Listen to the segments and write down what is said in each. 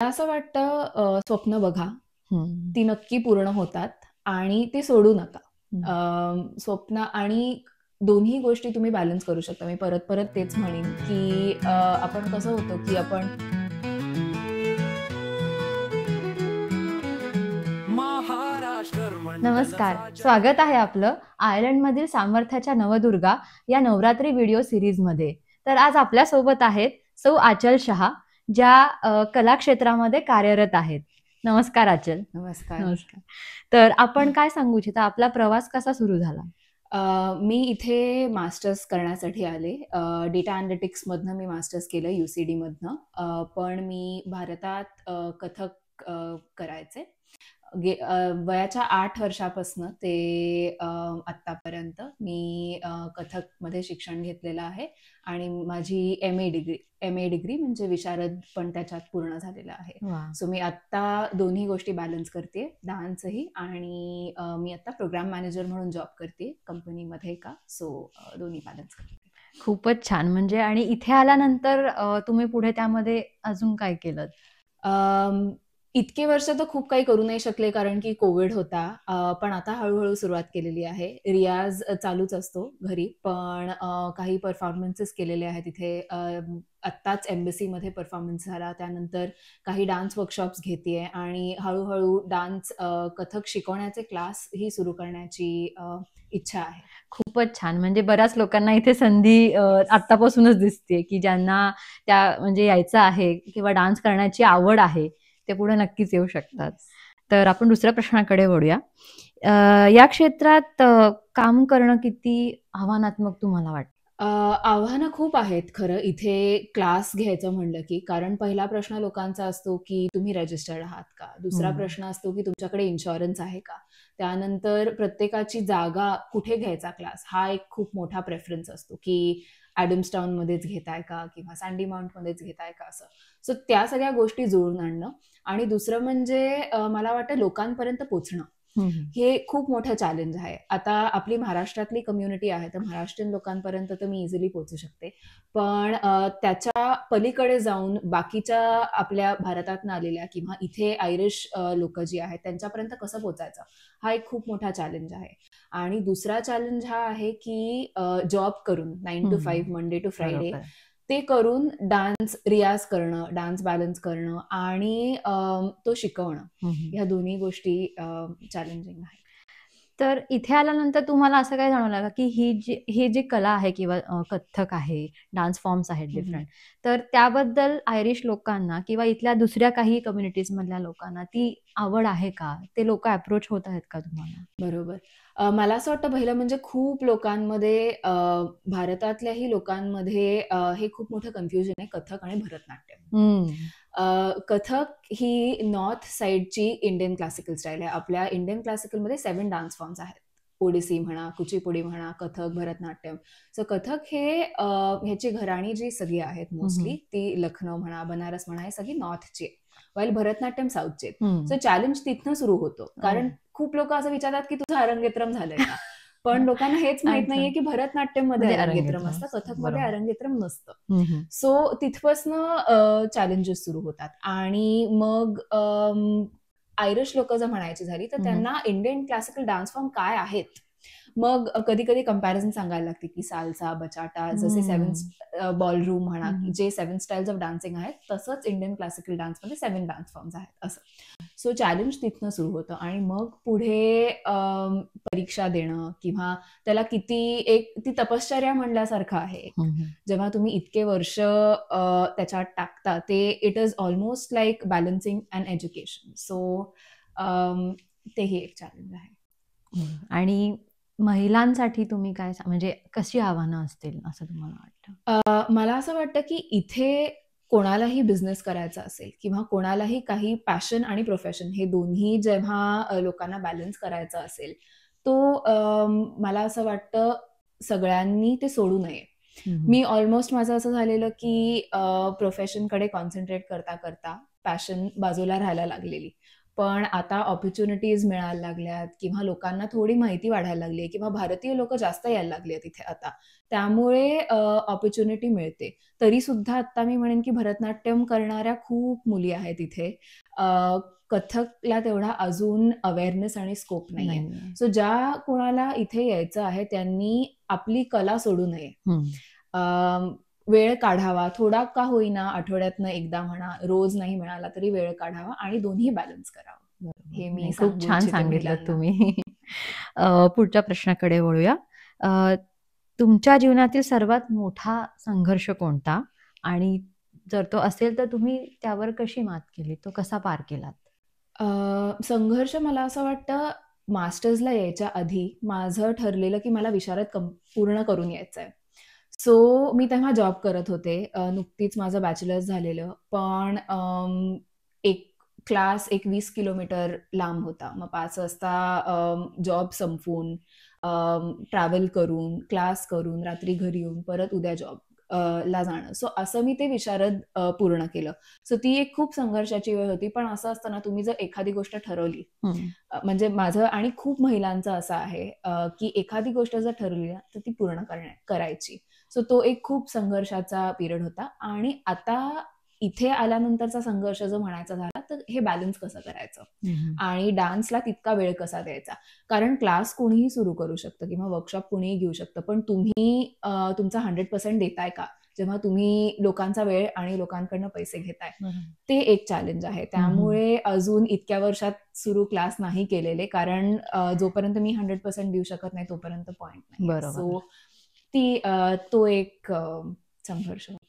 असं वाटतं स्वप्न बघा, हं, ती नक्की पूर्ण होतात आणि ती सोडू नका. हं. स्वप्न आणि दोन्ही गोष्टी तुम्ही बॅलन्स करू शकता. मी परत-परत तेच म्हणेन, की आपण कसं होतं, की आपण महाराष्ट्र मंडल नमस्कार. साजरा स्वागत आहे आपलं आयर्लंडमधील सामर्थ्याच्या नवदुर्गा या नवरात्री व्हिडिओ सीरीजमध्ये. तर आज आपल्यासोबत आहेत सौ आचल शहा, ज्या कला क्षेत्रामध्ये कार्यरत आहेत. नमस्कार आचल. नमस्कार. नमस्कार. तर आपण काय सांगू इच्छिता? आपला प्रवास कसा सुरू झाला? मी इथे मास्टर्स करण्यासाठी आले. डेटा अॅनालिटिक्समधनं मी मास्टर्स केलं UCDमधनं. पण मी भारतात कथक करायचे. वयाच्या 8 वर्षापासनं ते आत्तापर्यंत मी कथकमध्ये शिक्षण घेतलेलं आहे आणि माझी एम ए डिग्री म्हणजे विशारद पण त्याच्यात पूर्ण झालेलं आहे. वाह! सो मी आत्ता दोन्ही गोष्टी बॅलन्स करते, डान्सही आणि मी आता प्रोग्राम मॅनेजर म्हणून जॉब करते कंपनीमध्ये एका. सो दोन्ही बॅलन्स करते. खूपच छान. म्हणजे आणि इथे आल्यानंतर तुम्ही पुढे त्यामध्ये अजून काय केलंत? इतके वर्ष तर खूप काही करू नाही शकले कारण की कोविड होता. पण आता हळू-हळू सुरुवात केलेली आहे. रियाज चालूच असतो घरी. पण काही परफॉर्मन्सेस केलेले आहेत तिथे. आत्ताच एम्बसीमध्ये परफॉर्मन्स झाला. त्यानंतर काही डान्स वर्कशॉप्स घेतेय आणि हळू डान्स कथक शिकवण्याचे क्लासही सुरू करण्याची इच्छा आहे. खूपच छान. म्हणजे बऱ्याच लोकांना इथे संधी आत्तापासूनच दिसते, की ज्यांना त्या म्हणजे यायचं आहे किंवा डान्स करण्याची आवड आहे, ते पुढे नक्कीच येऊ शकतात. तर आपण दुसऱ्या प्रश्नाकडे वळूया. या क्षेत्रात काम करणं किती आव्हानात्मक तुम्हाला वाटतं? आव्हानं खूप आहेत खरं इथे क्लास घ्यायचं म्हणलं की. कारण पहिला प्रश्न लोकांचा असतो की तुम्ही रजिस्टर्ड आहात का? दुसरा प्रश्न असतो की तुमच्याकडे इन्शुरन्स आहे का? त्यानंतर प्रत्येकाची जागा कुठे घ्यायचा क्लास हा एक खूप मोठा प्रेफरन्स असतो की ॲडम्सटाउनमध्येच घेताय का? किंवा सँडी माउंटमध्येच घेताय का? असं. सो त्या सगळ्या गोष्टी जुळवून आणणं आणि दुसरं म्हणजे मला वाटतं लोकांपर्यंत पोहोचणं. हं, हं. हे खूप मोठं चॅलेंज आहे. आता आपली महाराष्ट्रातली कम्युनिटी आहे, तर महाराष्ट्रीयन लोकांपर्यंत तर मी इझिली पोहोचू शकते. पण त्याच्या पलीकडे जाऊन बाकीच्या आपल्या भारतातनं आलेल्या किंवा इथे आयरिश लोकं जी आहेत, त्यांच्यापर्यंत कसं पोहोचायचं? हा एक खूप मोठा चॅलेंज आहे. आणि दुसरा चॅलेंज हा आहे, की जॉब करून 9 to 5 मंडे टू फ्रायडे बरोबर. ते करून डान्स रियाज करणं, डान्स बॅलन्स करणं आणि तो शिकवणं. हं, हं. ह्या दोन्ही गोष्टी चॅलेंजिंग आहेत. तर इथे आल्यानंतर तुम्हाला असं काय जाणवलं का, की ही जी कला आहे किंवा कथ्थक आहे, डान्स फॉर्म्स आहेत हं, हं. डिफरंट, तर त्याबद्दल आयरिश लोकांना किंवा इथल्या दुसऱ्या काही कम्युनिटीजमधल्या लोकांना ती आवड आहे का? ते लोकं अप्रोच होत आहेत का तुम्हाला? बरोबर. मला असं वाटतं पहिलं म्हणजे खूप लोकांमध्ये भारतातल्याही लोकांमध्ये हे खूप मोठं कन्फ्युजन आहे कथक आणि भरतनाट्यम. हं. कथक ही नॉर्थ साइडची इंडियन क्लासिकल स्टाईल आहे. आपल्या इंडियन क्लासिकलमध्ये 7 डान्स फॉर्म्स आहेत. ओडिसी म्हणा, कुचिपुडी म्हणा, कथक, भरतनाट्यम. सो कथक हे ह्याची घराणी जी सगळी आहेत हं, मोस्टली हं. ती लखनौ म्हणा, बनारस म्हणा, हे सगळी नॉर्थची आहे. व्हाईल भरतनाट्यम साऊथची आहेत. हं. सो चॅलेंज तिथनं सुरू होतो. कारण खूप लोकं असं विचारतात, की तुझं अरंगेत्रम झालंय का? पण लोकांना हेच माहित अच्छा. नाहीये, की भरतनाट्यममध्ये म्हणजे अरंगेत्रम अरंगेट्रम असतं, असतं. कथकमध्ये बरोबर. अरंगेत्रम नसतं. हं, हं. सो तिथपासनं चॅलेंजेस सुरू होतात आणि मग आयरिश लोकं जर म्हणायची झाली, तर हं, हं. त्यांना इंडियन क्लासिकल डान्स फॉर्म काय आहेत? मग कधी-कधी कंपॅरिझन सांगायला लागते, की साल्सा, बचाटा जसे 7 बॉलरूम म्हणा, हं, की हं. जे 7 स्टाईल्स ऑफ डान्सिंग आहेत, तसंच इंडियन क्लासिकल डान्समध्ये 7 डान्स फॉर्म्स आहेत असं. सो चॅलेंज तिथनं सुरू होतं आणि मग पुढे परीक्षा देणं किंवा त्याला किती एक ती तपश्चर्या म्हणल्यासारखं आहे एक. हं, हं. जेव्हा तुम्ही इतके वर्ष त्याच्यात टाकता ते it is almost like balancing an education. So तेही एक चॅलेंज आहे. आणि महिलांसाठी तुम्ही काय म्हणजे कशी आव्हानं असतील असं तुम्हाला वाटतं? मला असं वाटतं, की इथे कोणालाही बिझनेस करायचा असेल किंवा कोणालाही काही पॅशन आणि प्रोफेशन हे दोन्ही जेव्हा लोकांना बॅलन्स करायचं असेल, तो मला असं वाटतं सगळ्यांनी ते सोडू नये. हं, हं. मी ऑलमोस्ट माझं असं झालेलं, की प्रोफेशनकडे कॉन्सन्ट्रेट करता-करता पॅशन बाजूला राहायला लागलेली. पण आता ऑपॉर्च्युनिटीज मिळायला लागल्यात किंवा लोकांना थोडी माहिती वाढायला लागली आहे किंवा भारतीय लोक जास्त यायला लागली आहेत इथे आता, त्यामुळे ऑपॉर्च्युनिटी मिळते. तरी सुद्धा आता मी म्हणेन की भरतनाट्यम करणाऱ्या खूप मुली आहेत इथे. कथकला तेवढा अजून अवेअरनेस आणि स्कोप नाहीये. नाहीये. सो ज्या कोणाला इथे यायचं आहे त्यांनी आपली कला सोडू नये. वेळ काढावा, थोडा का होईना, आठवड्यातनं एकदा म्हणा, रोज नाही मिळाला तरी वेळ काढावा आणि दोन्ही बॅलन्स करावं. बरोबर. हे मी नाही, सांगू खूप छान इच्छिते सांगितलं महिलांना. तुम्ही. पुढच्या प्रश्नाकडे वळूया. तुमच्या जीवनातील सर्वात मोठा संघर्ष कोणता, आणि जर तो असेल तर तुम्ही त्यावर कशी मात केली, तो कसा पार केलात? संघर्ष मला असं वाटतं मास्टर्सला यायच्या आधी माझं ठरलेलं की मला विशारद पूर्ण करून यायचं आहे. सो मी तेव्हा जॉब करत होते. नुकतीच माझं बॅचलर्स झालेलं. पण एक क्लास 20 किलोमीटर लांब होता. मग 5 वाजता जॉब संपवून, ट्रॅव्हल करून, क्लास करून, रात्री घरी येऊन परत उद्या जॉब ला जाणं. सो असं मी ते विशारद पूर्ण केलं. सो ती एक खूप संघर्षाची वेळ होती. पण असं असतं ना, तुम्ही जर एखादी गोष्ट ठरवली, म्हणजे माझं आणि खूप महिलांचं असं आहे की एखादी गोष्ट जर ठरवली ना तर ती पूर्ण करायची. सो तो एक खूप संघर्षाचा पिरियड होता. आणि आता इथे आल्यानंतरचा संघर्ष जो म्हणायचा झाला तर हे बॅलन्स कसं करायचं आणि डान्सला तितका वेळ कसा द्यायचा. कारण क्लास कोणीही सुरू करू शकतं किंवा वर्कशॉप कोणीही घेऊ शकतं, पण तुम्ही तुमचा 100% देताय का जेव्हा तुम्ही लोकांचा वेळ आणि लोकांकडनं पैसे घेताय? ते एक चॅलेंज आहे. त्यामुळे अजून इतक्या वर्षात सुरू क्लास नाही केलेले, कारण जोपर्यंत मी 100% देऊ शकत नाही तोपर्यंत पॉइंट नाही. बरोबर. सो तो एक संघर्ष होता.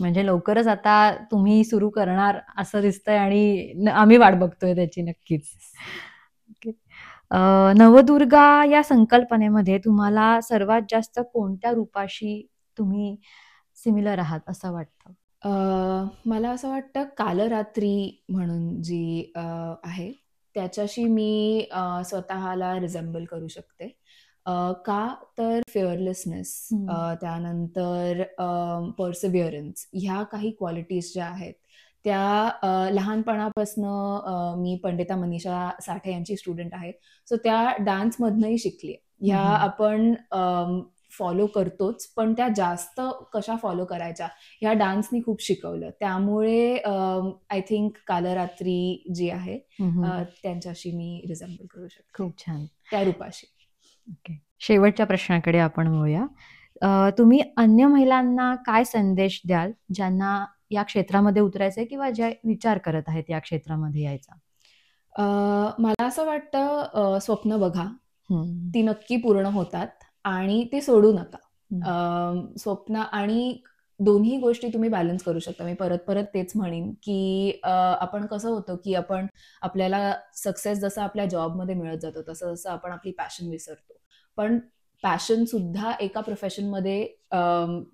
म्हणजे लवकरच आता तुम्ही सुरू करणार असं दिसतंय आणि आम्ही वाट बघतोय त्याची नक्कीच. ओके. नवदुर्गा या संकल्पनेमध्ये तुम्हाला सर्वात जास्त कोणत्या रूपाशी तुम्ही सिमिलर आहात असं वाटतं? मला असं वाटतं कालरात्री म्हणून जी आहे त्याच्याशी मी स्वतःला रिझेंबल करू शकते. का तर फिअरलेसनेस, त्यानंतर पर्सिव्हिअरन्स, ह्या काही क्वालिटीज ज्या आहेत त्या लहानपणापासनं मी पंडिता मनीषा साठे यांची स्टुडंट आहे. सो त्या डान्समधनंही शिकली. ह्या आपण फॉलो करतोच, पण त्या जास्त कशा फॉलो करायच्या ह्या डान्सनी खूप शिकवलं. त्यामुळे आय थिंक कालरात्री जी आहे त्यांच्याशी मी रिझेंबल करू शकते. खूप छान. त्या रूपाशी. ओके. शेवटच्या प्रश्नाकडे आपण वळूया. तुम्ही अन्य महिलांना काय संदेश द्याल ज्यांना या क्षेत्रामध्ये उतरायचंय किंवा ज्या विचार करत आहेत या क्षेत्रामध्ये यायचा? मला असं वाटतं स्वप्न बघा, ती नक्की पूर्ण होतात आणि ते सोडू नका. स्वप्न आणि दोन्ही गोष्टी तुम्ही बॅलन्स करू शकता. मी परत परत तेच म्हणेन की आपण कसं होतं की आपण आपल्याला सक्सेस जसं आपल्या जॉबमध्ये मिळत जातो तसं जसं आपण आपली पॅशन विसरतो. पण पॅशन सुद्धा एका प्रोफेशनमध्ये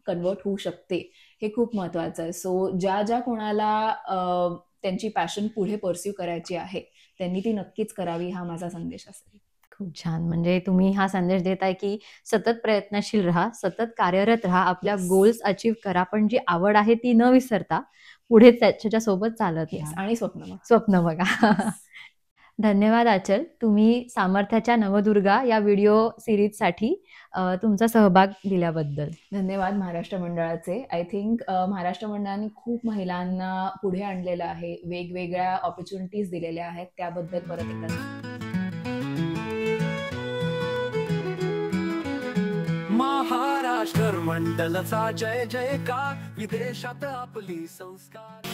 कन्वर्ट होऊ शकते, हे खूप महत्वाचं आहे. सो ज्या कोणाला त्यांची पॅशन पुढे परस्यू करायची आहे त्यांनी ती नक्कीच करावी, हा माझा संदेश असेल. खूप छान. म्हणजे तुम्ही हा संदेश देताय की सतत प्रयत्नशील राहा, सतत कार्यरत राहा, आपल्या गोल्स अचीव्ह करा, पण जी आवड आहे ती न विसरता पुढे त्याच्या सोबत चालत राहा आणि स्वप्न बघा. धन्यवाद आचल, तुम्ही सामर्थ्याच्या नवदुर्गा या व्हिडिओ सिरीजसाठी तुमचा सहभाग दिल्याबद्दल. धन्यवाद महाराष्ट्र मंडळाचे. आय थिंक महाराष्ट्र मंडळाने खूप महिलांना पुढे आणलेलं आहे, वेगवेगळ्या ऑपॉर्च्युनिटीज दिलेल्या आहेत, त्याबद्दल परत एकदा महाराष्ट्र मंडलचा जय जयकार, विदेशात आपली संस्कार.